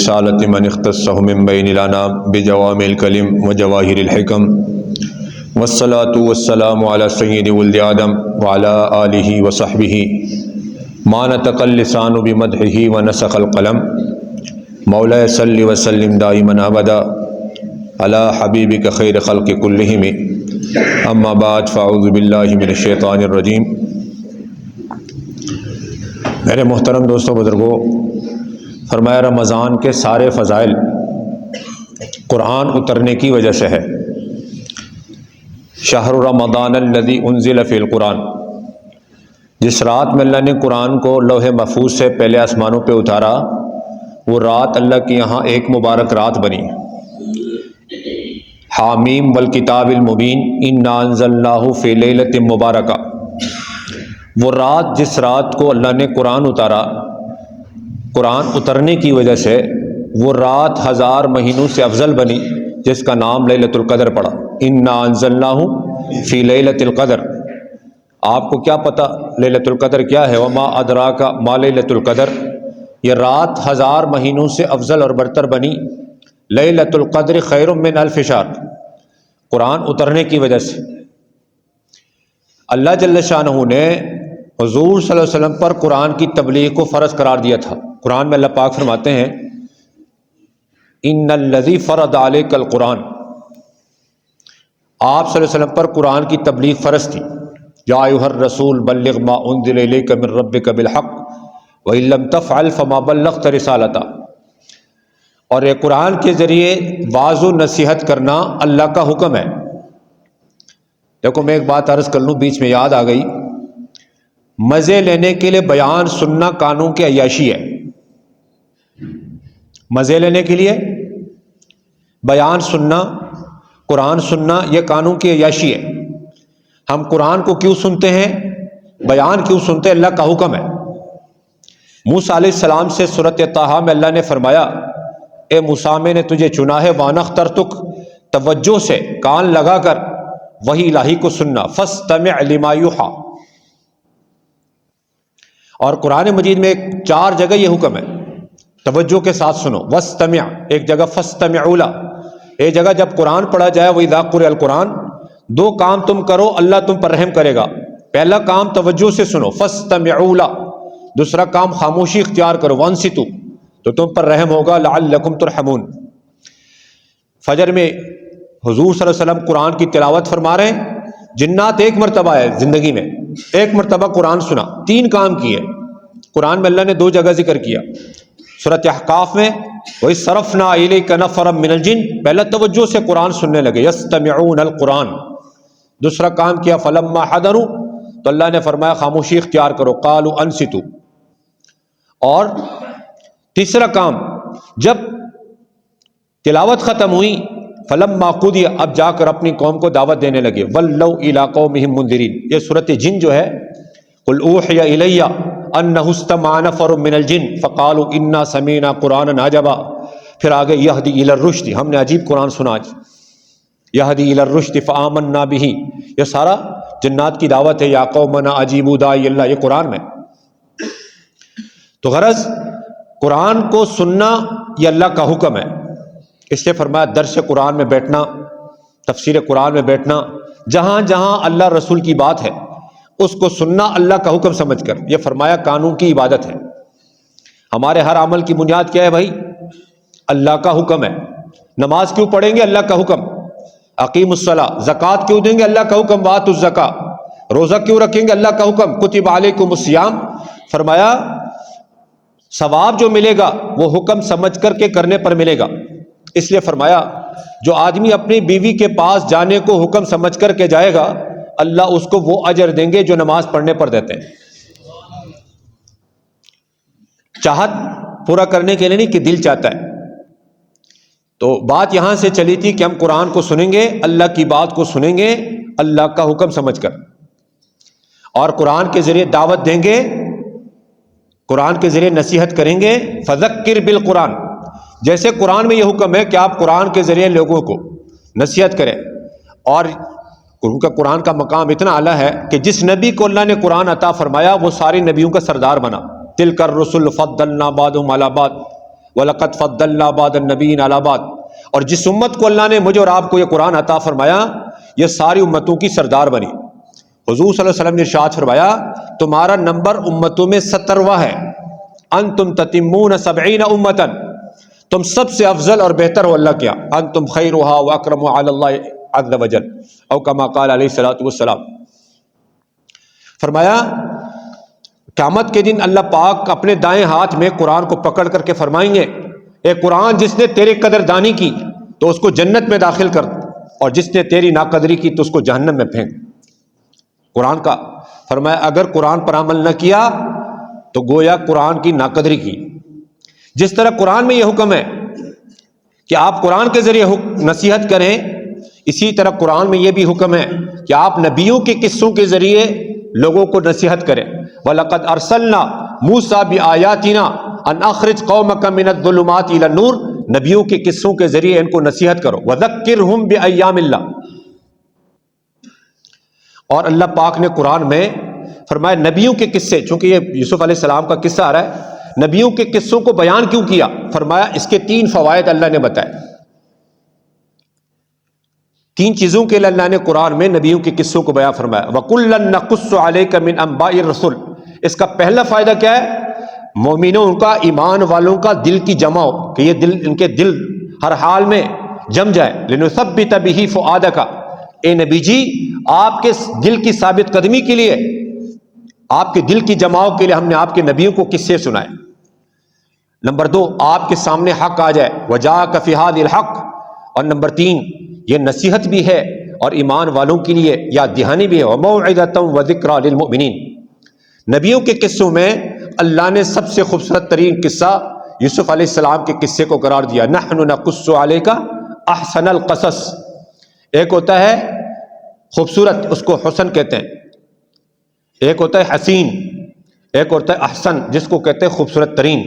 رسالة من اختصه من بين الأنام بجوامع الكلم وجواهر الحكم والصلاة والسلام على سيد ولد آدم وعلى آله وصحبه ما نطق اللسان بمدحه ونسخ القلم مولاي صل وسلم دائما أبدا على حبيبك خير خلق كلهم أما بعد فأعوذ بالله من الشيطان الرجيم۔ میرے محترم دوستوں بزرگوں، فرمایا رمضان کے سارے فضائل قرآن اترنے کی وجہ سے ہے۔ شہر رمضان الذی انزل فی القرآن، جس رات میں اللہ نے قرآن کو لوح محفوظ سے پہلے آسمانوں پہ اتارا، وہ رات اللہ کی یہاں ایک مبارک رات بنی۔ حامیم والکتاب المبین انا انزلناہ فی لیلۃ مبارکہ، وہ رات جس رات کو اللہ نے قرآن اتارا، قرآن اترنے کی وجہ سے وہ رات 1000 مہینوں سے افضل بنی، جس کا نام لیلۃ القدر پڑا۔ انا انزلناہ فی لیلۃ القدر۔ آپ کو کیا پتہ لیلۃ القدر کیا ہے؟ وما ادراک ما لیلۃ القدر، یہ رات 1000 مہینوں سے افضل اور برتر بنی۔ لیلۃ القدر خیر من الف شہر، قرآن اترنے کی وجہ سے اللہ جل شانہ نے حضور صلی اللہ علیہ وسلم پر قرآن کی تبلیغ کو فرض قرار دیا تھا۔ قرآن میں اللہ پاک فرماتے ہیں ان الذی فرض علیک القرآن، آپ صلی اللہ علیہ وسلم پر قرآن کی تبلیغ فرض تھی۔ یا ایھا الرسول بلغ ما انزل الیک من ربک بالحق وان لم تفعل فما بلغت رسالتہ، اور یہ قرآن کے ذریعے واعظ و نصیحت کرنا اللہ کا حکم ہے۔ دیکھو میں ایک بات عرض کر لوں، بیچ میں یاد آ گئی، مزے لینے کے لیے بیان سننا قانون کی عیاشی ہے۔ مزے لینے کے لیے بیان سننا، قرآن سننا، یہ قانون کی عیاشی ہے۔ ہم قرآن کو کیوں سنتے ہیں؟ بیان کیوں سنتے ہیں؟ اللہ کا حکم ہے۔ موسیٰ علیہ السلام سے سورۃ طٰہٰ میں اللہ نے فرمایا اے موسیٰ میں نے تجھے چنا ہے، وَأَنَا اخْتَرْتُکَ، توجہ سے کان لگا کر وحی الہی کو سننا، فَاسْتَمِعْ لِمَا یُوحَىٰ۔ اور قرآن مجید میں 4 جگہ یہ حکم ہے، توجہ کے ساتھ سنو۔ وَاسْتَمِعْ ایک جگہ، فَاسْتَمِعُوا لَهُ ایک جگہ۔ جب قرآن پڑھا جائے وَإِذَا قُرِئَ الْقُرْآنُ، 2 کام تم کرو، اللہ تم پر رحم کرے گا۔ پہلا کام توجہ سے سنو، فَاسْتَمِعُوا لَهُ، دوسرا کام خاموشی اختیار کرو، وَأَنصِتُوا، تو تم پر رحم ہوگا، لَعَلَّكُمْ تُرْحَمُونَ۔ فجر میں حضور صلی اللہ علیہ وسلم قرآن کی تلاوت فرما رہے ہیں، جنات ایک مرتبہ ہے زندگی میں، ایک مرتبہ قرآن سنا، 3 کام کیے۔ قرآن میں اللہ نے 2 جگہ ذکر کیا، سورۃ احقاف میں وَإِذْ صَرَفْنَا إِلَيْكَ نَفَرًا مِّنَ الْجِنِّ، پہلا توجہ سے قرآن سننے لگے، يَسْتَمِعُونَ الْقُرْآنَ۔ دوسرا کام کیا، فَلَمَّا حَضَرُوا، تو اللہ نے فرمایا خاموشی اختیار کرو، قَالُوا أَنصِتُوا۔ اور تیسرا کام، جب تلاوت ختم ہوئی، فَلَمَّا قُضِيَ، اب جا کر اپنی قوم کو دعوت دینے لگے، وَلَّوْا إِلَىٰ قَوْمِهِم مُنذِرِينَ۔ یہ سورۃ جن جو ہے، قُلْ أُوحِيَ إِلَيَّ أَنَّهُ اسْتَمَعَ نَفَرٌ مِّنَ الْجِنِّ فَقَالُوا إِنَّا سَمِعْنَا قُرْآنًا عَجَبًا، پھر آگے یہدی إِلَى الرُّشْدِ، ہم نے عجیب قرآن سنا آج، یہدی إِلَى الرُّشْدِ فَآمَنَّا بِهِ، یہ سارا جنات کی دعوت ہے، یا قومنا اجیبوا داعی اللہ، یہ قرآن میں۔ تو غرض قرآن کو سننا یہ اللہ کا حکم ہے، اس لیے فرمایا درس قرآن میں بیٹھنا، تفسیر قرآن میں بیٹھنا، جہاں جہاں اللہ رسول کی بات ہے اس کو سننا اللہ کا حکم سمجھ کر، یہ فرمایا قانون کی عبادت ہے۔ ہمارے ہر عمل کی بنیاد کیا ہے بھائی؟ اللہ کا حکم ہے۔ نماز کیوں پڑھیں گے؟ اللہ کا حکم۔ اقیم الصلاۃ، زکوٰۃ کیوں دیں گے؟ اللہ کا حکم، وآتوا الزکاۃ۔ روزہ کیوں رکھیں گے؟ اللہ کا حکم، کتب علیکم الصیام۔ فرمایا ثواب جو ملے گا وہ حکم سمجھ کر کے کرنے پر ملے گا۔ اس لیے فرمایا جو آدمی اپنی بیوی کے پاس جانے کو حکم سمجھ کر کے جائے گا، اللہ اس کو وہ اجر دیں گے جو نماز پڑھنے پر دیتے ہیں۔ چاہت پورا کرنے کے لیے نہیں کہ دل چاہتا ہے۔ تو بات یہاں سے چلی تھی کہ ہم قرآن کو سنیں گے، اللہ کی بات کو سنیں گے اللہ کا حکم سمجھ کر، اور قرآن کے ذریعے دعوت دیں گے، قرآن کے ذریعے نصیحت کریں گے۔ فذکر بالقرآن، جیسے قرآن میں یہ حکم ہے کہ آپ قرآن کے ذریعے لوگوں کو نصیحت کریں، اور ان کا قرآن کا مقام اتنا اعلیٰ ہے کہ جس نبی کو اللہ نے قرآن عطا فرمایا وہ سارے نبیوں کا سردار بنا۔ تلک الرسل فضلنا بعضهم علی بعض، وَلَقَدْ فَضَّلْنَا بَعْضَ النَّبِيِّينَ عَلَىٰ بَعْضٍ، اور جس امت کو اللہ نے مجھے اور آپ کو یہ قرآن عطا فرمایا، یہ ساری امتوں کی سردار بنی۔ حضور صلی اللہ علیہ وسلم نے ارشاد فرمایا تمہارا نمبر امتوں میں 70واں ہے، انتم تتمون 70 امتاً، تم سب سے افضل اور بہتر ہو اللہ کیا، انتم خیرها واکرمها علی اللہ عز وجل، او کما قال علیہ الصلوۃ والسلام۔ فرمایا قیامت کے دن اللہ پاک اپنے دائیں ہاتھ میں قرآن کو پکڑ کر کے فرمائیں گے اے قرآن، جس نے تیری قدردانی کی تو اس کو جنت میں داخل کر، اور جس نے تیری ناقدری کی تو اس کو جہنم میں پھینک۔ قرآن کا فرمایا اگر قرآن پر عمل نہ کیا تو گویا قرآن کی ناقدری کی۔ جس طرح قرآن میں یہ حکم ہے کہ آپ قرآن کے ذریعے نصیحت کریں، اسی طرح قرآن میں یہ بھی حکم ہے کہ آپ نبیوں کے قصوں کے ذریعے لوگوں کو نصیحت کریں۔ وَلَقَدْ أَرْسَلْنَا مُوسَىٰ بِآيَاتِنَا أَنْ أَخْرِجْ قَوْمَكَ مِنَ الظُّلُمَاتِ إِلَى النُّورِ، نبیوں کے قصوں کے ذریعے ان کو نصیحت کرو۔ وَذَكِّرْهُمْ بِأَيَّامِ اللَّهِ، اور اللہ پاک نے قرآن میں فرمایا نبیوں کے قصے، چونکہ یہ یوسف علیہ السلام کا قصہ آ رہا ہے، نبیوں کے قصوں کو بیان کیوں کیا؟ فرمایا اس کے 3 فوائد اللہ نے بتائے۔ 3 چیزوں کے لیے اللہ نے قرآن میں نبیوں کے قصوں کو بیان فرمایا۔ وَكُلًّا نَقُصُّ عَلَيْكَ مِنْ أَنْبَاءِ الرُّسُلِ، اس کا پہلا فائدہ کیا ہے؟ مومنوں کا، ایمان والوں کا دل کی جمع ہو، کہ یہ دل، ان کے دل ہر حال میں جم جائے۔ لِنُثَبِّتَ بِهِ فُؤَادَكَ، اے نبی جی آپ کے دل کی ثابت قدمی کے لیے، آپ کے دل کی جماؤ کے لیے ہم نے آپ کے نبیوں کو قصے سنائے۔ نمبر 2، آپ کے سامنے حق آ جائے، وَجَاءَكَ فِي هَٰذِهِ الْحَقُّ، اور نمبر 3 یہ نصیحت بھی ہے اور ایمان والوں کے لیے یاد دہانی بھی ہے، وَمَوْعِظَةً وَذِكْرَىٰ لِلْمُؤْمِنِينَ۔ نبیوں کے قصوں میں اللہ نے سب سے خوبصورت ترین قصہ یوسف علیہ السلام کے قصے کو قرار دیا، نَحْنُ نَقُصُّ عَلَيْكَ أَحْسَنَ الْقَصَصِ۔ ایک ہوتا ہے خوبصورت، اس کو حسن کہتے ہیں، ایک ہوتا ہے حسین، ایک ہوتا ہے احسن جس کو کہتے ہیں خوبصورت ترین۔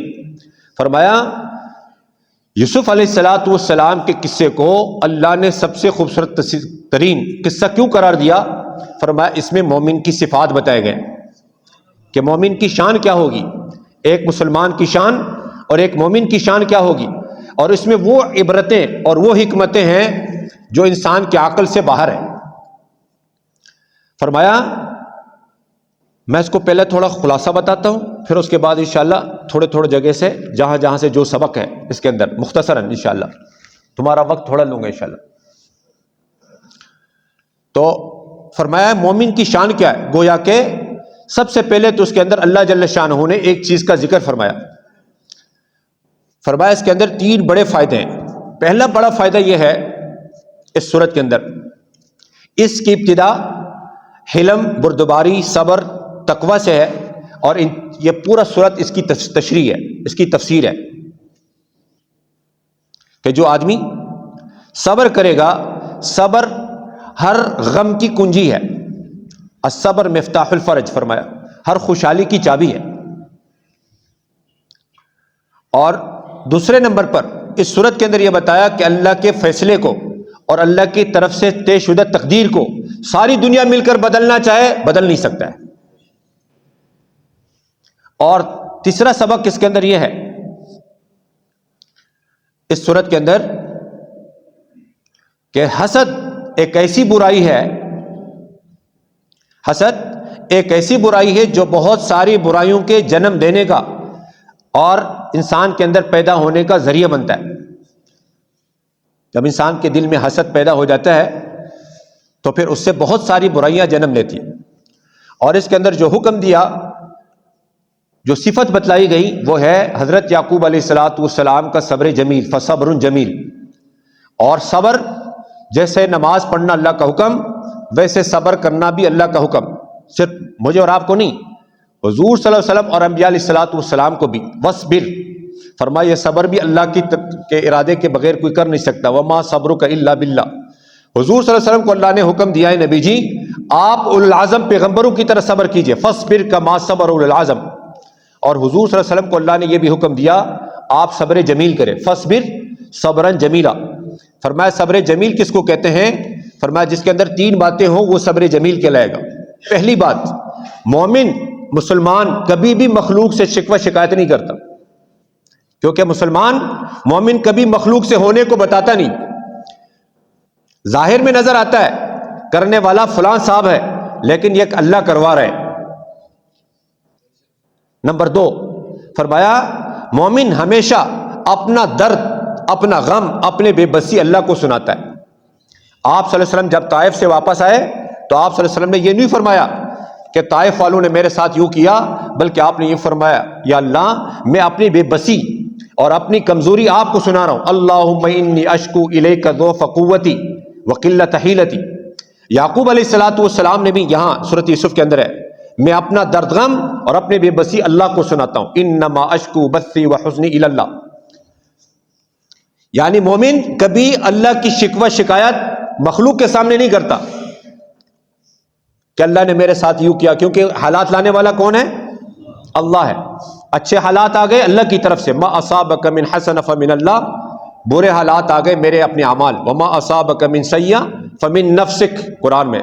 فرمایا یوسف علیہ السلام کے قصے کو اللہ نے سب سے خوبصورت ترین قصہ کیوں قرار دیا؟ فرمایا اس میں مومن کی صفات بتائے گئے کہ مومن کی شان کیا ہوگی، ایک مسلمان کی شان اور ایک مومن کی شان کیا ہوگی، اور اس میں وہ عبرتیں اور وہ حکمتیں ہیں جو انسان کے عقل سے باہر ہے۔ فرمایا میں اس کو پہلے تھوڑا خلاصہ بتاتا ہوں، پھر اس کے بعد انشاءاللہ تھوڑے تھوڑے جگہ سے جہاں جہاں سے جو سبق ہے اس کے اندر مختصراً انشاءاللہ، تمہارا وقت تھوڑا لوں گا انشاءاللہ۔ تو فرمایا مومن کی شان کیا ہے، گویا کہ سب سے پہلے تو اس کے اندر اللہ جل شانہ نے ایک چیز کا ذکر فرمایا۔ فرمایا اس کے اندر 3 بڑے فائدے ہیں۔ پہلا بڑا فائدہ یہ ہے اس سورت کے اندر، اس کی ابتدا حلم، بردباری، صبر، تقوی سے ہے، اور یہ پورا سورت اس کی تشریح ہے، اس کی تفسیر ہے کہ جو آدمی صبر کرے گا، صبر ہر غم کی کنجی ہے، الصبر مفتاح الفرج، فرمایا ہر خوشحالی کی چابی ہے۔ اور دوسرے نمبر پر اس سورت کے اندر یہ بتایا کہ اللہ کے فیصلے کو اور اللہ کی طرف سے طے شدہ تقدیر کو ساری دنیا مل کر بدلنا چاہے بدل نہیں سکتا ہے۔ اور تیسرا سبق اس کے اندر یہ ہے، اس سورت کے اندر، کہ حسد ایک ایسی برائی ہے، حسد ایک ایسی برائی ہے جو بہت ساری برائیوں کے جنم دینے کا اور انسان کے اندر پیدا ہونے کا ذریعہ بنتا ہے۔ جب انسان کے دل میں حسد پیدا ہو جاتا ہے تو پھر اس سے بہت ساری برائیاں جنم لیتی ہیں۔ اور اس کے اندر جو حکم دیا، جو صفت بتلائی گئی، وہ ہے حضرت یعقوب علیہ السلام کا صبر جمیل، فصبر جمیل۔ اور صبر جیسے نماز پڑھنا اللہ کا حکم، ویسے صبر کرنا بھی اللہ کا حکم، صرف مجھے اور آپ کو نہیں، حضور صلی اللہ علیہ وسلم اور انبیاء علیہ السلام کو بھی۔ وصبر، فرمایا یہ صبر بھی اللہ کے ارادے کے بغیر کوئی کر نہیں سکتا، وما صبرک الا باللہ۔ حضور صلی اللہ علیہ وسلم کو اللہ نے حکم دیا ہے، نبی جی آپ اولو العزم پیغمبروں کی طرح صبر کیجئے، فاصبر کما صبر اولو العزم۔ اور حضور صلی اللہ علیہ وسلم کو اللہ نے یہ بھی حکم دیا آپ صبر جمیل کریں، فاصبر صبرا جمیلا۔ فرمایا صبر جمیل کس کو کہتے ہیں؟ فرمایا جس کے اندر 3 باتیں ہوں وہ صبر جمیل کہلائے گا۔ پہلی بات، مومن مسلمان کبھی بھی مخلوق سے شکوہ شکایت نہیں کرتا، کیونکہ مسلمان مومن کبھی مخلوق سے ہونے کو بتاتا نہیں، ظاہر میں نظر آتا ہے کرنے والا فلاں صاحب ہے، لیکن یہ اللہ کروا رہے۔ نمبر 2 فرمایا مومن ہمیشہ اپنا درد، اپنا غم، اپنے بے بسی اللہ کو سناتا ہے۔ آپ صلی اللہ علیہ وسلم جب طائف سے واپس آئے تو آپ صلی اللہ علیہ وسلم نے یہ نہیں فرمایا کہ طائف والوں نے میرے ساتھ یوں کیا، بلکہ آپ نے یہ فرمایا یا اللہ میں اپنی بے بسی اور اپنی کمزوری آپ کو سنا رہا ہوں، اللہم انی اشکو الیک ضعف قوتی وقلت حیلتی۔ یعقوب علیہ السلام نے بھی یہاں سورۃ یوسف کے اندر ہے، میں اپنا درد غم اور اپنی بے بسی اللہ کو سناتا ہوں، انما اشکو بثی وحزنی الی اللہ۔ یعنی مومن کبھی اللہ کی شکوہ شکایت مخلوق کے سامنے نہیں کرتا کہ اللہ نے میرے ساتھ یوں کیا، کیونکہ حالات لانے والا کون ہے؟ اللہ ہے۔ اچھے حالات آ گئے اللہ کی طرف سے، ما اصابک من حسنہ فمن اللہ، برے حالات آ گئے میرے اپنے اعمال، وما اصابک من سیئہ فمن نفسک، قرآن میں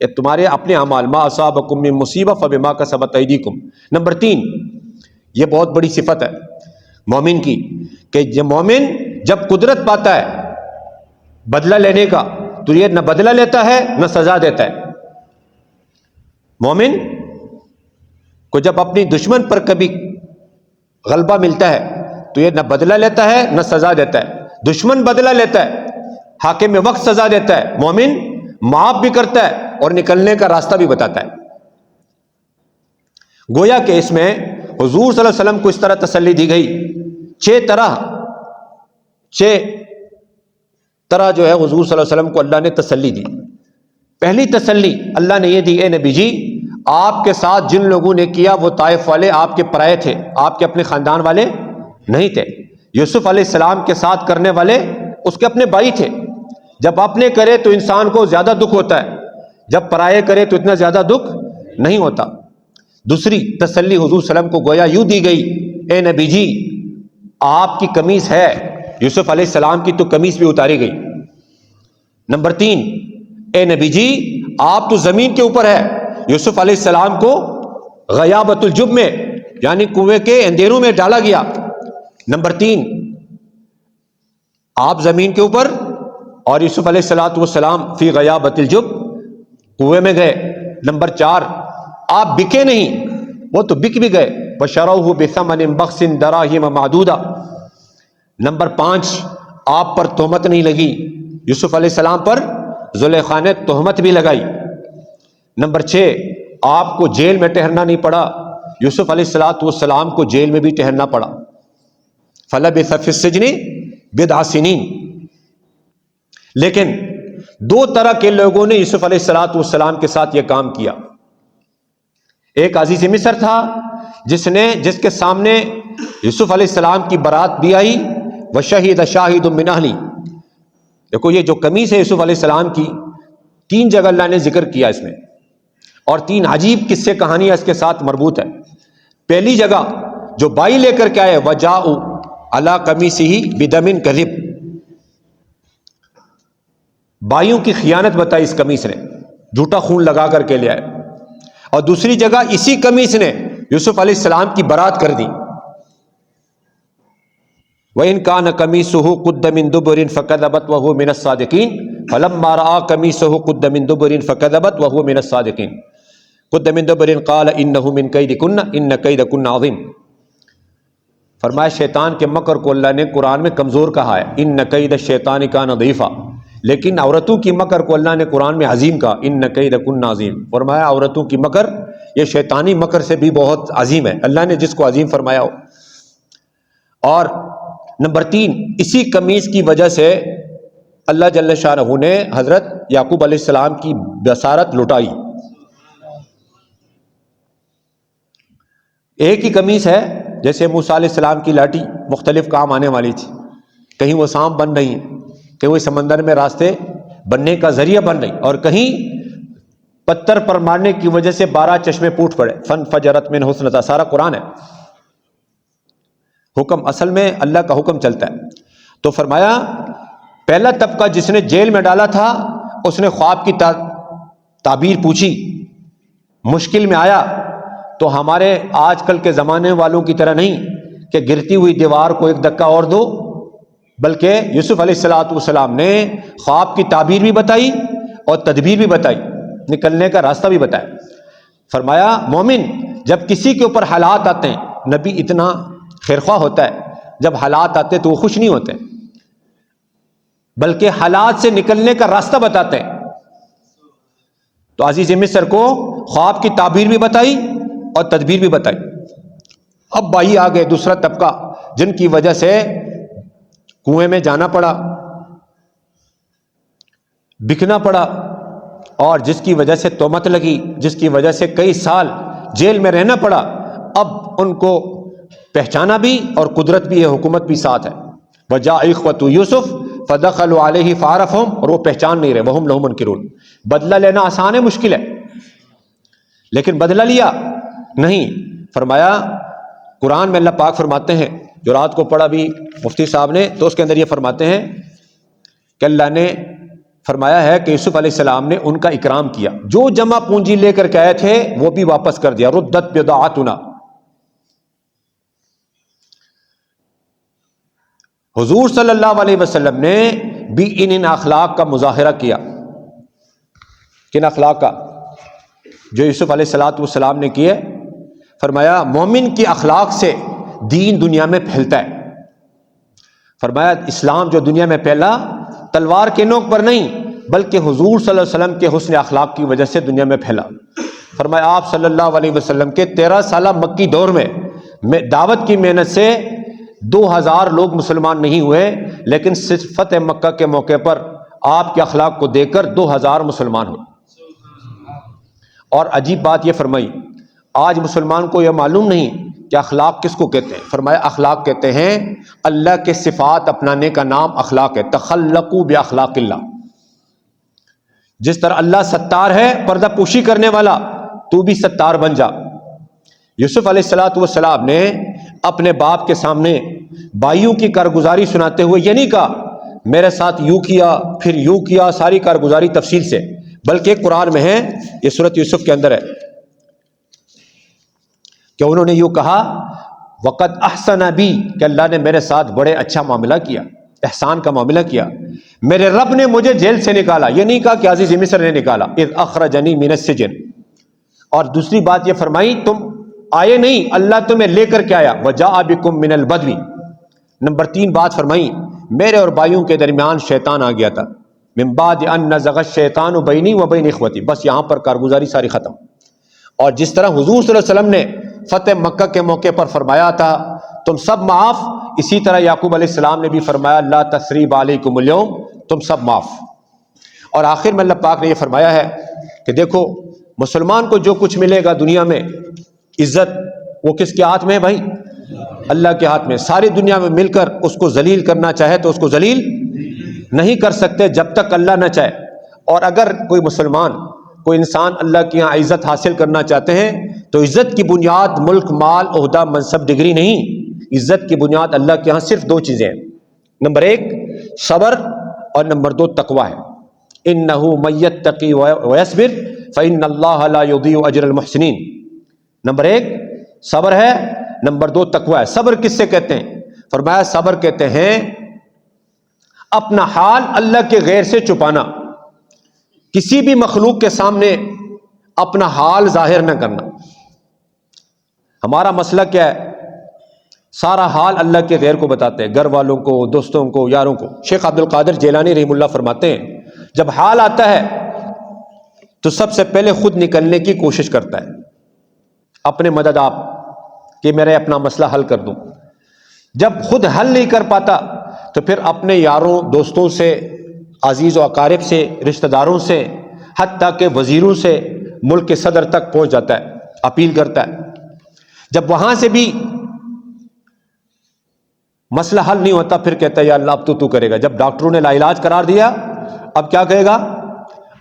یہ تمہارے اپنے اعمال، ما اصابکم من مصیبہ فبما کسبت ایدیکم۔ نمبر 3 یہ بہت بڑی صفت ہے مومن کی کہ یہ مومن جب قدرت پاتا ہے بدلہ لینے کا تو یہ نہ بدلہ لیتا ہے نہ سزا دیتا ہے۔ مومن کو جب اپنی دشمن پر کبھی غلبہ ملتا ہے تو یہ نہ بدلہ لیتا ہے نہ سزا دیتا ہے۔ دشمن بدلہ لیتا ہے، حاکم وقت سزا دیتا ہے، مومن معاف بھی کرتا ہے اور نکلنے کا راستہ بھی بتاتا ہے۔ گویا کہ اس میں حضور صلی اللہ علیہ وسلم کو اس طرح تسلی دی گئی، 6 طرح جو ہے حضور صلی اللہ علیہ وسلم کو اللہ نے تسلی دی۔ پہلی تسلی اللہ نے یہ دی، اے نبی جی آپ کے ساتھ جن لوگوں نے کیا وہ طائف والے آپ کے پرائے تھے، آپ کے اپنے خاندان والے نہیں تھے۔ یوسف علیہ السلام کے ساتھ کرنے والے اس کے اپنے بھائی تھے۔ جب اپنے کرے تو انسان کو زیادہ دکھ ہوتا ہے، جب پرائے کرے تو اتنا زیادہ دکھ نہیں ہوتا۔ دوسری تسلی حضور صلی اللہ علیہ وسلم کو گویا یوں دی گئی، اے نبی جی آپ کی قمیص ہے، یوسف علیہ السلام کی تو قمیص بھی اتاری گئی۔ نمبر 3 اے نبی جی آپ تو زمین کے اوپر ہے، یوسف علیہ السلام کو غیابت الجب میں یعنی کنویں کے اندھیروں میں ڈالا گیا۔ نمبر 3 آپ زمین کے اوپر اور یوسف علیہ السلام فی غیابت الجب کنویں میں گئے۔ نمبر 4 آپ بکے نہیں، وہ تو بک بھی گئے، وَشَرَوْهُ بِثَمَنٍ بَخْسٍ دَرَاهِمَ مَعْدُودَةٍ۔ نمبر 5 آپ پر تہمت نہیں لگی، یوسف علیہ السلام پر زلیخا نے تہمت بھی لگائی۔ نمبر 6 آپ کو جیل میں ٹھہرنا نہیں پڑا، یوسف علیہ السلام کو جیل میں بھی ٹھہرنا پڑا۔ فَلَبِثَ فِي السِّجْنِ بِضْعَ سِنِينَ۔ لیکن 2 طرح کے لوگوں نے یوسف علیہ السلام کے ساتھ یہ کام کیا۔ ایک عزیز مصر تھا جس کے سامنے یوسف علیہ السلام کی بارات بھی آئی، وَشَهِدَ شَاهِدٌ مِّنْ أَهْلِهِ۔ دیکھو یہ جو قمیص ہے یوسف علیہ السلام کی، 3 جگہ اللہ نے ذکر کیا اس میں، اور 3 عجیب قصے کہانیاں اس کے ساتھ مربوط ہے۔ پہلی جگہ جو بائی لے کر کے آئے، وَجَاءُوا عَلَىٰ قَمِيصِهِ بِدَمٍ كَذِبٍ، بائیوں کی خیانت بتائی اس قمیص نے، جھوٹا خون لگا کر کے لے آئے۔ اور دوسری جگہ اسی قمیص نے یوسف علیہ السلام کی برات کر دی، وَإِنْ كَانَ قَمِيصُهُ قُدَّ مِن دُبُرٍ فَكَذَبَتْ وَهُوَ مِنَ الصَّادِقِينَ فَلَمَّا رَأَىٰ قَمِيصَهُ قُدَّ مِن دُبُرٍ فَكَذَبَتْ وَهُوَ مِنَ الصَّادِقِينَ قُدَّ مِن دُبُرٍ قَالَ إِنَّهُ مِن كَيْدِكُنَّ إِنَّ كَيْدَكُنَّ عَظِيمٌ۔ فرمایا شیطان کے مکر کو اللہ نے قرآن میں کمزور کہا ہے، إِنَّ كَيْدَ الشَّيْطَانِ كَانَ ضَعِيفًا، لیکن عورتوں کی مکر کو اللہ نے قرآن میں عظیم کہا، إِنَّ كَيْدَكُنَّ عَظِيمٌ۔ فرمایا عورتوں کی مکر یہ شیطانی مکر سے بھی بہت عظیم ہے، اللہ نے جس کو عظیم فرمایا ہو۔ اور نمبر 3 اسی قمیص کی وجہ سے اللہ جل شانہ نے حضرت یعقوب علیہ السلام کی بصارت لٹائی۔ ایک ہی قمیص ہے، جیسے موسیٰ علیہ السلام کی لاٹھی مختلف کام آنے والی تھی، کہیں وہ سانپ بن رہی ہیں، کہ وہ سمندر میں راستے بننے کا ذریعہ بن رہی، اور کہیں پتھر پر مارنے کی وجہ سے 12 چشمے پھوٹ پڑے، فَانْفَجَرَتْ مِنْهُ اثْنَتَا، سارا قرآن ہے۔ حکم اصل میں اللہ کا حکم چلتا ہے۔ تو فرمایا پہلا طبقہ جس نے جیل میں ڈالا تھا اس نے خواب کی تعبیر پوچھی، مشکل میں آیا، تو ہمارے آج کل کے زمانے والوں کی طرح نہیں کہ گرتی ہوئی دیوار کو ایک دھکا اور دو، بلکہ یوسف علیہ السلام نے خواب کی تعبیر بھی بتائی اور تدبیر بھی بتائی، نکلنے کا راستہ بھی بتایا۔ فرمایا مومن جب کسی کے اوپر حالات آتے ہیں، نبی اتنا خیرخواہ ہوتا ہے، جب حالات آتے تو وہ خوش نہیں ہوتے، بلکہ حالات سے نکلنے کا راستہ بتاتے ہیں۔ تو عزیز مصر کو خواب کی تعبیر بھی بتائی اور تدبیر بھی بتائی۔ اب بھائی آ گئے دوسرا طبقہ، جن کی وجہ سے کنویں میں جانا پڑا، بکنا پڑا، اور جس کی وجہ سے تہمت لگی، جس کی وجہ سے کئی سال جیل میں رہنا پڑا۔ اب ان کو پہچانا بھی اور قدرت بھی ہے، حکومت بھی ساتھ ہے۔ وَجَاءَ إِخْوَةُ يُوسُف فَدَخَلُوا عَلَيْهِ فَعَرَفَهُمْ، اور وہ پہچان نہیں رہے، وَهُمْ لَهُ مُنْكِرُونَ۔ بدلہ لینا آسان ہے مشکل ہے، لیکن بدلہ لیا نہیں۔ فرمایا قرآن میں اللہ پاک فرماتے ہیں، جو رات کو پڑھا بھی مفتی صاحب نے، تو اس کے اندر یہ فرماتے ہیں کہ اللہ نے فرمایا ہے کہ یوسف علیہ السلام نے ان کا اکرام کیا، جو جمع پونجی لے کر کے آئے تھے وہ بھی واپس کر دیا، ردت بضاعتنا۔ حضور صلی اللہ علیہ وسلم نے بھی ان اخلاق کا مظاہرہ کیا۔ کن اخلاق کا؟ جو یوسف علیہ السلام نے کیے۔ فرمایا مومن کے اخلاق سے دین دنیا میں پھیلتا ہے۔ فرمایا اسلام جو دنیا میں پھیلا تلوار کے نوک پر نہیں، بلکہ حضور صلی اللہ علیہ وسلم کے حسن اخلاق کی وجہ سے دنیا میں پھیلا۔ فرمایا آپ صلی اللہ علیہ وسلم کے 13 سالہ مکی دور میں دعوت کی محنت سے 2000 لوگ مسلمان نہیں ہوئے، لیکن صرف فتح مکہ کے موقع پر آپ کے اخلاق کو دیکھ کر 2000 مسلمان ہوئے۔ اور عجیب بات یہ فرمائی، آج مسلمان کو یہ معلوم نہیں کہ اخلاق کس کو کہتے ہیں۔ فرمایا اخلاق کہتے ہیں اللہ کے صفات اپنانے کا نام اخلاق ہے۔ تخلقوا باخلاق اللہ، جس طرح اللہ ستار ہے، پردہ پوشی کرنے والا، تو بھی ستار بن جا۔ یوسف علیہ السلام نے اپنے باپ کے سامنے بھائیوں کی کارگزاری سناتے ہوئے یہ نہیں کہا میرے ساتھ یوں کیا پھر یوں کیا، ساری کارگزاری تفصیل سے، بلکہ قرآن میں ہے، یہ سورۃ یوسف کے اندر ہے کہ انہوں نے یوں کہا وقد احسن بی، کہ اللہ نے میرے ساتھ بڑے اچھا معاملہ کیا، احسان کا معاملہ کیا، میرے رب نے مجھے جیل سے نکالا۔ یہ نہیں کہا کہ عزیز مصر نے نکالا، اذ اخرجنی من السجن۔ اور دوسری بات یہ فرمائی تم آئے نہیں، اللہ تمہیں لے کر کے آیا، وجاء بکم من البدو۔ نمبر 3 بات فرمائی میرے اور بھائیوں کے درمیان شیطان آ گیا تھا، من بعد ان نزغ الشیطان بینی و بین اخوتی۔ بس یہاں پر کارگزاری ساری ختم۔ اور جس طرح حضور صلی اللہ علیہ وسلم نے فتح مکہ کے موقع پر فرمایا تھا تم سب معاف، اسی طرح یعقوب علیہ السلام نے بھی فرمایا لا تثریب علیکم اليوم، تم سب معاف۔ اور آخر میں اللہ پاک نے یہ فرمایا ہے کہ دیکھو مسلمان کو جو کچھ ملے گا دنیا میں عزت، وہ کس کے ہاتھ میں ہے بھائی؟ اللہ کے ہاتھ میں۔ ساری دنیا میں مل کر اس کو ذلیل کرنا چاہے تو اس کو ذلیل نہیں کر سکتے جب تک اللہ نہ چاہے۔ اور اگر کوئی مسلمان، کوئی انسان اللہ کے یہاں عزت حاصل کرنا چاہتے ہیں تو عزت کی بنیاد ملک، مال، عہدہ، منصب، ڈگری نہیں، عزت کی بنیاد اللہ کے یہاں صرف 2 چیزیں ہیں۔ نمبر 1 صبر، اور نمبر 2 تقوی ہے۔ انہ من یتقی ویصبر فان اللہ لا یضیع اجر المحسنین۔ نمبر 1 صبر ہے، نمبر 2 تقوی ہے۔ صبر کس سے کہتے ہیں؟ فرمایا صبر کہتے ہیں اپنا حال اللہ کے غیر سے چھپانا، کسی بھی مخلوق کے سامنے اپنا حال ظاہر نہ کرنا۔ ہمارا مسئلہ کیا ہے؟ سارا حال اللہ کے غیر کو بتاتے ہیں، گھر والوں کو، دوستوں کو، یاروں کو۔ شیخ عبد القادر جیلانی رحمہ اللہ فرماتے ہیں جب حال آتا ہے تو سب سے پہلے خود نکلنے کی کوشش کرتا ہے، اپنے مدد آپ کہ میرے اپنا مسئلہ حل کر دوں۔ جب خود حل نہیں کر پاتا تو پھر اپنے یاروں، دوستوں سے، عزیز و اقارب سے، رشتہ داروں سے، حتیٰ کہ وزیروں سے، ملک کے صدر تک پہنچ جاتا ہے، اپیل کرتا ہے۔ جب وہاں سے بھی مسئلہ حل نہیں ہوتا پھر کہتا ہے یا اللہ اب تو کرے گا۔ جب ڈاکٹروں نے لا علاج قرار دیا اب کیا کہے گا؟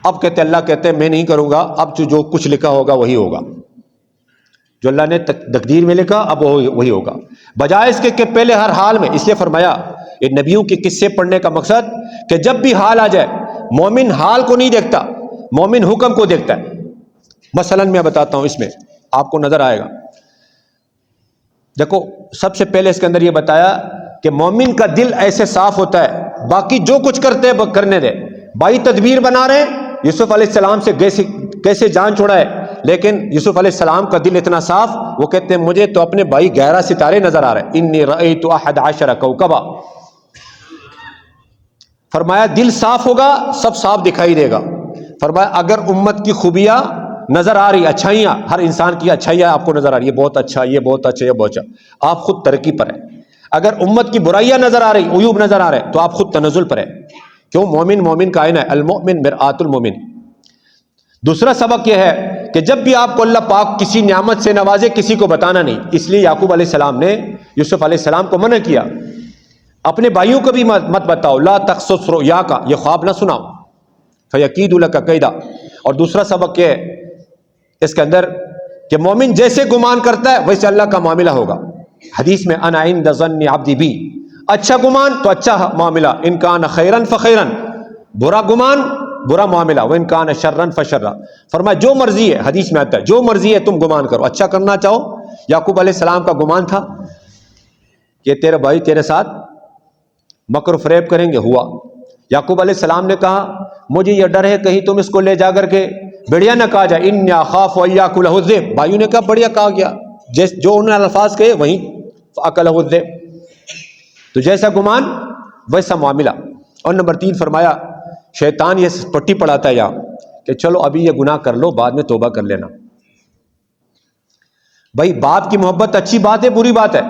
اب کہتے اللہ کہتے ہیں میں نہیں کروں گا، اب جو کچھ لکھا ہوگا وہی ہوگا، جو اللہ نے تقدیر میں لکھا اب وہی ہوگا، بجائے اس کے کہ پہلے ہر حال میں۔ اس لیے فرمایا یہ نبیوں کے قصے پڑھنے کا مقصد کہ جب بھی حال آ جائے مومن حال کو نہیں دیکھتا، مومن حکم کو دیکھتا ہے۔ مثلا میں بتاتا ہوں، اس میں آپ کو نظر آئے گا دیکھو سب سے پہلے اس کے اندر یہ بتایا کہ مومن کا دل ایسے صاف ہوتا ہے، باقی جو کچھ کرتے ہیں وہ کرنے دے. بھائی تدبیر بنا رہے ہیں، یوسف علیہ السلام سے کیسے جان چھڑائے، لیکن یوسف علیہ السلام کا دل اتنا صاف، وہ کہتے ہیں مجھے تو اپنے بھائی 11 ستارے نظر آ رہے ہیں، انی رأیت 11 کوکبا. فرمایا دل صاف ہوگا سب صاف دکھائی دے گا. فرمایا اگر امت کی خوبیاں نظر آ رہی، اچھائیاں، ہر انسان کی اچھائیاں آپ کو نظر آ رہی، یہ بہت اچھا، یہ بہت اچھا، یہ بہت اچھا، آپ خود ترقی پر ہیں. اگر امت کی برائیاں نظر آ رہی، عیوب نظر آ رہے، تو آپ خود تنزل پر ہیں. کیوں؟ مومن کا آئینہ ہے، المؤمن مرآت المؤمن. دوسرا سبق یہ ہے کہ جب بھی آپ کو اللہ پاک کسی نعمت سے نوازے، کسی کو بتانا نہیں. اس لیے یعقوب علیہ السلام نے یوسف علیہ السلام کو منع کیا، اپنے بھائیوں کو بھی مت بتاؤ، لا تقصص رؤیاک، یہ خواب نہ سناؤ، فیکید لک کیدا. اور دوسرا سبق یہ ہے اس کے اندر کہ مومن جیسے گمان کرتا ہے ویسے اللہ کا معاملہ ہوگا. حدیث میں انا عند ظن عبدی بی، اچھا گمان تو اچھا معاملہ، ان کان خیرا فخیرا، برا گمان برا معاملہ، وان کان شرا فشرا. فرمایا جو مرضی ہے، حدیث میں آتا ہے جو مرضی ہے تم گمان کرو، اچھا کرنا چاہو. یعقوب علیہ السلام کا گمان تھا کہ تیرے بھائی تیرے ساتھ مکر و فریب کریں گے، ہوا. یعقوب علیہ السلام نے کہا مجھے یہ ڈر ہے کہیں تم اس کو لے جا کر کے بڑھیا نہ کہا جائے، انی اخاف ان یاکلہ الذئب. بھائیوں نے کہا بڑھیا کہا گیا، جو انہوں نے الفاظ کہے وہیں فاکلہ الذئب. تو جیسا گمان ویسا معاملہ. اور نمبر 3 فرمایا شیطان یہ پٹی پڑھاتا ہے یہاں کہ چلو ابھی یہ گناہ کر لو، بعد میں توبہ کر لینا. بھائی باپ کی محبت اچھی بات ہے بری بات ہے؟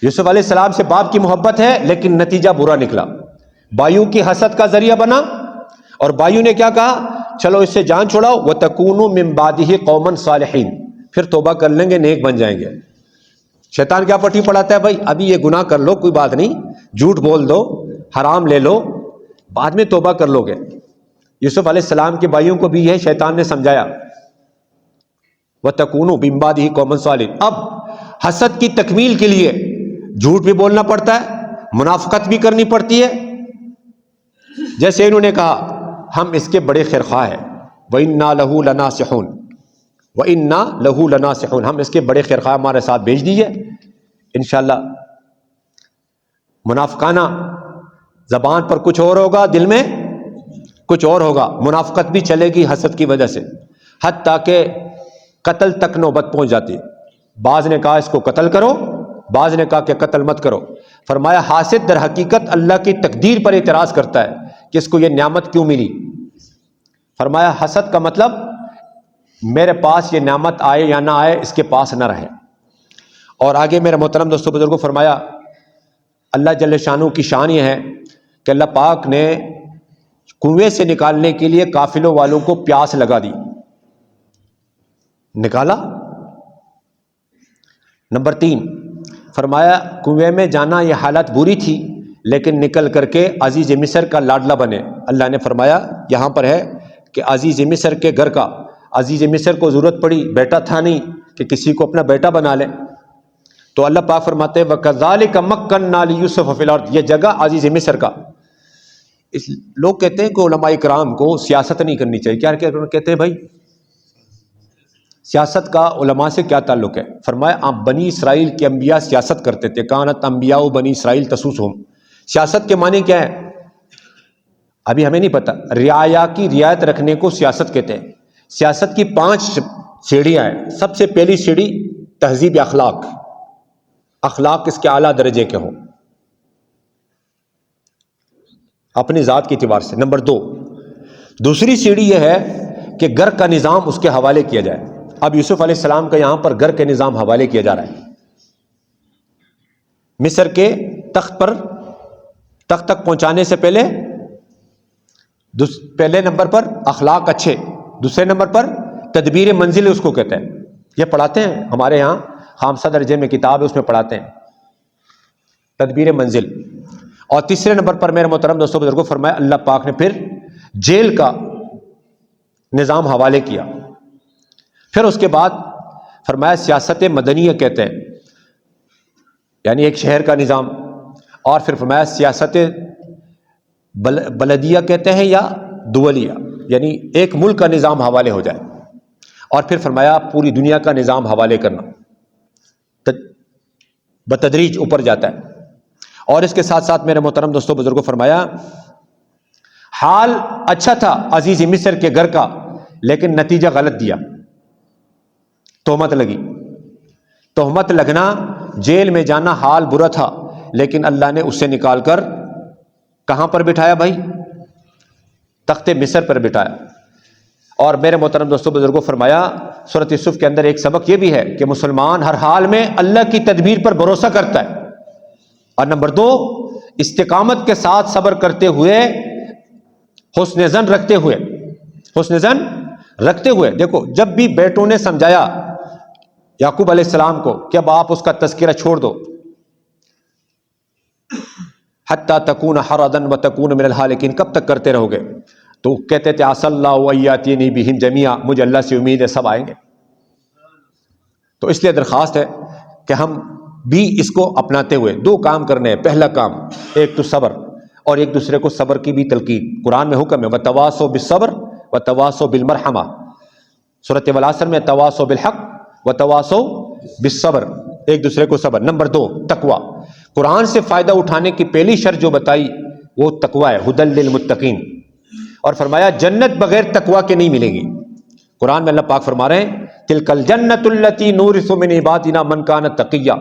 یوسف علیہ السلام سے باپ کی محبت ہے لیکن نتیجہ برا نکلا، بھائیوں کی حسد کا ذریعہ بنا. اور بھائیوں نے کیا کہا؟ چلو اس سے جان چھڑاؤ، وَتَكُونُوا مِن بَعْدِهِ قَوْمًا صَالِحِينَ، پھر توبہ کر لیں گے، نیک بن جائیں گے. شیطان کیا پٹی پڑھاتا ہے؟ بھائی ابھی یہ گناہ کر لو، کوئی بات نہیں، جھوٹ بول دو، حرام لے لو، بعد میں توبہ کر لو گے. یوسف علیہ السلام کے بھائیوں کو بھی یہ شیطان نے سمجھایا، وَتَكُونُوا مِن بَعْدِهِ قَوْمًا صَالِحِينَ. اب حسد کی تکمیل کے لیے جھوٹ بھی بولنا پڑتا ہے، منافقت بھی کرنی پڑتی ہے. جیسے انہوں نے کہا ہم اس کے بڑے خیرخواہ ہیں، وَإِنَّا لَهُ لَنَاصِحُونَ، وَإِنَّا لَهُ لَنَاصِحُونَ، ہم اس کے بڑے خیرخواہ، ہمارے ساتھ بھیج دیجئے انشاءاللہ. منافقانہ زبان پر کچھ اور ہوگا، دل میں کچھ اور ہوگا. منافقت بھی چلے گی حسد کی وجہ سے، حتیٰ کہ قتل تک نوبت پہنچ جاتی ہے. بعض نے کہا اس کو قتل کرو، بعض نے کہا کہ قتل مت کرو. فرمایا حاسد در حقیقت اللہ کی تقدیر پر اعتراض کرتا ہے کہ اس کو یہ نعمت کیوں ملی. فرمایا حسد کا مطلب میرے پاس یہ نعمت آئے یا نہ آئے، اس کے پاس نہ رہے. اور آگے میرے محترم دوستوں بزرگوں فرمایا اللہ جل شانہ کی شان یہ ہے کہ اللہ پاک نے کنویں سے نکالنے کے لیے قافلوں والوں کو پیاس لگا دی، نکالا. نمبر 3 فرمایا کنویں میں جانا یہ حالت بری تھی لیکن نکل کر کے عزیز مصر کا لاڈلا بنے. اللہ نے فرمایا یہاں پر ہے کہ عزیز مصر کے گھر کا، عزیز مصر کو ضرورت پڑی، بیٹا تھا نہیں کہ کسی کو اپنا بیٹا بنا لے، تو اللہ پاک فرماتے ہیں وَكَذَلِكَ مَكَّنَّا لِيُوسُفَ فِي الْأَرْضِ، یہ جگہ عزیز مصر کا. لوگ کہتے ہیں کہ علماء کرام کو سیاست نہیں کرنی چاہیے. کیا کہتے ہیں بھائی؟ سیاست کا علماء سے کیا تعلق ہے؟ فرمایا آپ بنی اسرائیل کے انبیاء سیاست کرتے تھے، کانت انبیاء بنی اسرائیل تسوسہم. سیاست کے معنی کیا ہے ابھی ہمیں نہیں پتہ. رعایا کی رعایت رکھنے کو سیاست کہتے ہیں. سیاست کی 5 سیڑھیاں ہیں. سب سے پہلی سیڑھی تہذیب اخلاق، اخلاق اس کے اعلیٰ درجے کے ہوں اپنی ذات کے اعتبار سے. نمبر 2 دوسری سیڑھی یہ ہے کہ گھر کا نظام اس کے حوالے کیا جائے. اب یوسف علیہ السلام کا یہاں پر گھر کے نظام حوالے کیا جا رہا ہے. مصر کے تخت تک پہنچانے سے پہلے نمبر پر اخلاق اچھے، دوسرے نمبر پر تدبیر منزل اس کو کہتے ہیں. یہ پڑھاتے ہیں ہمارے یہاں خامسہ درجے میں کتاب ہے، اس میں پڑھاتے ہیں تدبیر منزل. اور تیسرے نمبر پر میرے محترم دوستوں بزرگوں فرمایا اللہ پاک نے پھر جیل کا نظام حوالے کیا. پھر اس کے بعد فرمایا سیاست مدنیہ کہتے ہیں، یعنی ایک شہر کا نظام. اور پھر فرمایا سیاست بلدیہ کہتے ہیں یا دولیہ، یعنی ایک ملک کا نظام حوالے ہو جائے. اور پھر فرمایا پوری دنیا کا نظام حوالے کرنا. بتدریج اوپر جاتا ہے. اور اس کے ساتھ ساتھ میرے محترم دوستوں بزرگوں فرمایا حال اچھا تھا عزیز مصر کے گھر کا، لیکن نتیجہ غلط دیا. تہمت لگی. تہمت لگنا، جیل میں جانا حال برا تھا، لیکن اللہ نے اسے نکال کر کہاں پر بٹھایا بھائی؟ تخت مصر پر بٹھایا. اور میرے محترم دوستوں بزرگوں فرمایا سورۃ یوسف کے اندر ایک سبق یہ بھی ہے کہ مسلمان ہر حال میں اللہ کی تدبیر پر بھروسہ کرتا ہے. اور نمبر 2، استقامت کے ساتھ صبر کرتے ہوئے، حسن ظن رکھتے ہوئے. دیکھو جب بھی بیٹوں نے سمجھایا یعقوب علیہ السلام کو کہ اب آپ اس کا تذکرہ چھوڑ دو، حتی تکون حردا وتکون من الہالکین، کب تک کرتے رہو گے؟ تو کہتے تھے عسى اللہ ان یاتینی بہم جمیعا، مجھے اللہ سے امید ہے سب آئیں گے. تو اس لیے درخواست ہے کہ ہم بھی اس کو اپناتے ہوئے 2 کام کرنے ہیں. پہلا کام ایک تو صبر، اور ایک دوسرے کو صبر کی بھی تلقین. قرآن میں حکم ہے وتواصوا بالصبر وتواصوا بالمرحمہ. سورۃ والعصر میں تواصوا بالحق وتواصوا بالصبر، ایک دوسرے کو صبر. نمبر 2 تقوی. قرآن سے فائدہ اٹھانے کی پہلی شرط جو بتائی وہ تقوی ہے، ھدی للمتقین. اور فرمایا جنت بغیر تقوی کے نہیں ملے گی. قرآن میں اللہ پاک فرما رہے ہیں تلک الجنۃ التی نورث من عبادنا من کان تقیا.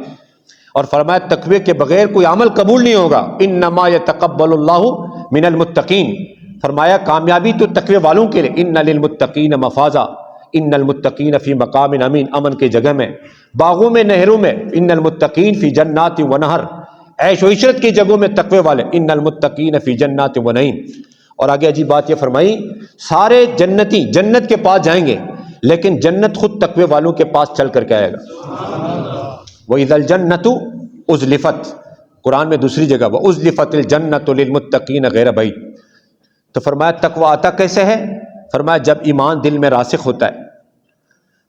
اور فرمایا تقوی کے بغیر کوئی عمل قبول نہیں ہوگا. انما یتقبل اللہ من المتقین. فرمایا کامیابی تو تقوی والوں کے لیے. ان للمتقین مفازا، ان المتقین فی مقام امین، امن کے جگہ میں، باغوں میں، نہروں میں. ان المتقین فی جنات و نہر، عیش و عشرت کی جگہوں میں تقوی والے. ان المتقین فی جنات و نعیم. اور آگے عجیب بات یہ فرمائی سارے جنتی جنت کے پاس جائیں گے، لیکن جنت خود تقوی والوں کے پاس چل کر کے آئے گا. وَإِذَا الْجَنَّةُ أُزْلِفَتْ، قرآن میں دوسری جگہ وَأُزْلِفَتِ الْجَنَّةُ لِلْمُتَّقِينَ غَيْرَ بَعِيدٍ. تو فرمایا تقوی آتا کیسے ہے؟ فرمایا جب ایمان دل میں راسخ ہوتا ہے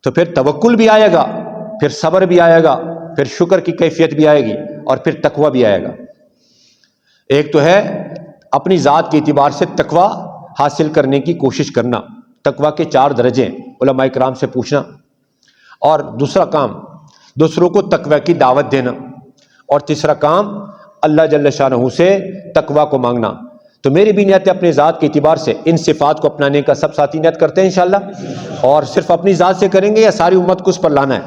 تو پھر توکل بھی آئے گا، پھر صبر بھی آئے گا، پھر شکر کی کیفیت بھی آئے گی، اور پھر تقوی بھی آئے گا. ایک تو ہے اپنی ذات کے اعتبار سے تقوی حاصل کرنے کی کوشش کرنا. تقوی کے 4 درجے ہیں، علماء کرام سے پوچھنا. اور دوسرا کام دوسروں کو تقوی کی دعوت دینا. اور تیسرا کام اللہ جل شانہ سے تقوی کو مانگنا. تو میری بھی نیت ہے اپنی ذات کے اعتبار سے ان صفات کو اپنانے کا. سب ساتھی نیت کرتے ہیں انشاءاللہ؟ اور صرف اپنی ذات سے کریں گے یا ساری امت کو اس پر لانا ہے؟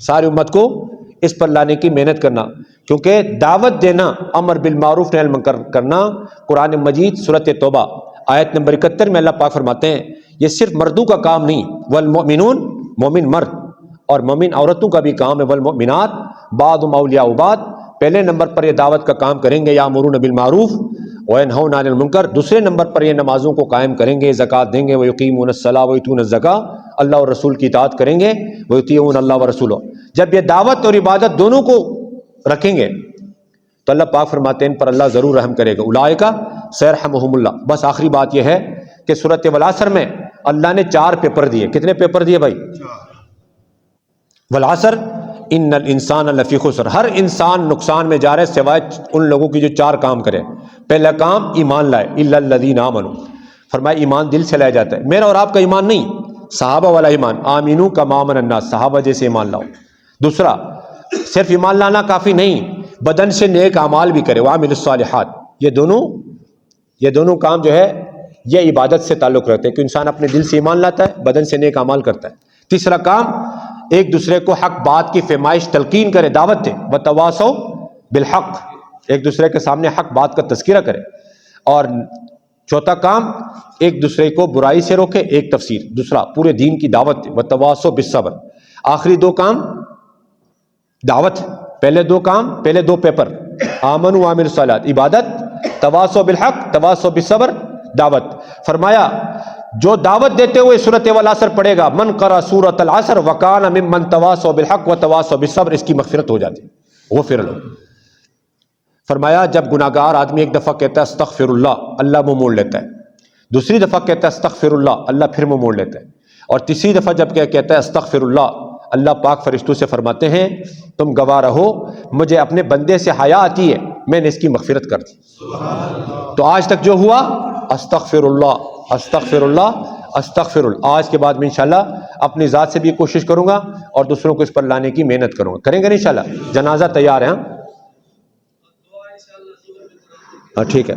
ساری امت کو اس پر لانے کی محنت کرنا. کیونکہ دعوت دینا، امر بالمعروف نہی عن المنکر کرنا، قرآن مجید سورۃ توبہ آیت نمبر 71 میں اللہ پاک فرماتے ہیں یہ صرف مردوں کا کام نہیں. والمؤمنون، مومن مرد اور مومن عورتوں کا بھی کام ہے. والمؤمنات بعضهم اولیاء بعض. پہلے نمبر پر یہ دعوت کا کام کریں گے، یامرون بالمعروف وینہون عن المنکر. دوسرے نمبر پر یہ نمازوں کو قائم کریں گے، زکوٰۃ دیں گے، ویقیمون الصلاۃ ویؤتون الزکاۃ، اللہ اور رسول کی اطاعت کریں گے، ویطیعون اللہ ورسولہ. جب یہ دعوت اور عبادت دونوں کو رکھیں گے تو اللہ پاک فرماتے ہیں ان پر اللہ ضرور رحم کرے گا. اولئک سیرحمہم اللہ. بس آخری بات یہ ہے کہ سورۃ والعصر میں اللہ نے 4 پیپر دیے. کتنے پیپر دیے بھائی؟ والعصر ان الانسان لفی خسر. ہر انسان نقصان میں جا رہا ہے سوائے ان لوگوں کی جو 4 کام کرے. پہلا کام ایمان لائے، الا الذین آمنوا. فرمایا ایمان دل سے لایا جاتا ہے، میرا اور آپ کا ایمان نہیں، صحابہ والا ایمان. آمینو کما آمن الناس، صحابہ جیسے ایمان لاؤ. دوسرا صرف ایمان لانا کافی نہیں، بدن سے نیک اعمال بھی کرے. وعمل الصالحات. یہ دونوں کام جو ہے یہ عبادت سے تعلق رکھتے ہیں کہ انسان اپنے دل سے ایمان لاتا ہے، بدن سے نیک اعمال کرتا ہے. تیسرا کام ایک دوسرے کو حق بات کی فہمائش تلقین کرے، دعوت دے. وتواصوا بالحق، ایک دوسرے کے سامنے حق بات کا تذکرہ کرے. اور چوتھا کام ایک دوسرے کو برائی سے روکے، ایک تفسیر. دوسرا پورے دین کی دعوت دے. وتواصوا بالصبر. آخری 2 کام دعوت. پہلے 2 کام، پہلے 2 پیپر آمن و عامل الصالحات، عبادت، تواصوا بالحق، تواصوا بالصبر، دعوت. فرمایا جو دعوت دیتے ہوئے سورۃ والعصر پڑھے گا، من قرأ سورۃ العصر وکان ممن تواصوا بالحق وتواصوا بالصبر، اس کی مغفرت ہو جاتی، غفر له. فرمایا جب گناہگار آدمی ایک دفعہ کہتا ہے استغفر اللہ، اللہ منہ موڑ لیتا ہے. دوسری دفعہ کہتا ہے استغفر اللہ، اللہ پھر منہ موڑ لیتا ہے. اور تیسری دفعہ جب کہتا ہے استغفر اللہ، اللہ پاک فرشتوں سے فرماتے ہیں تم گواہ رہو مجھے اپنے بندے سے حیا آتی ہے، میں نے اس کی مغفرت کر دی. تو آج تک جو ہوا استغفر اللہ استغفر اللہ استغفر اللہ. آج کے بعد میں انشاءاللہ اپنی ذات سے بھی کوشش کروں گا اور دوسروں کو اس پر لانے کی محنت کروں گا. کریں گے انشاءاللہ؟ جنازہ تیار ہے. ہاں ٹھیک ہے.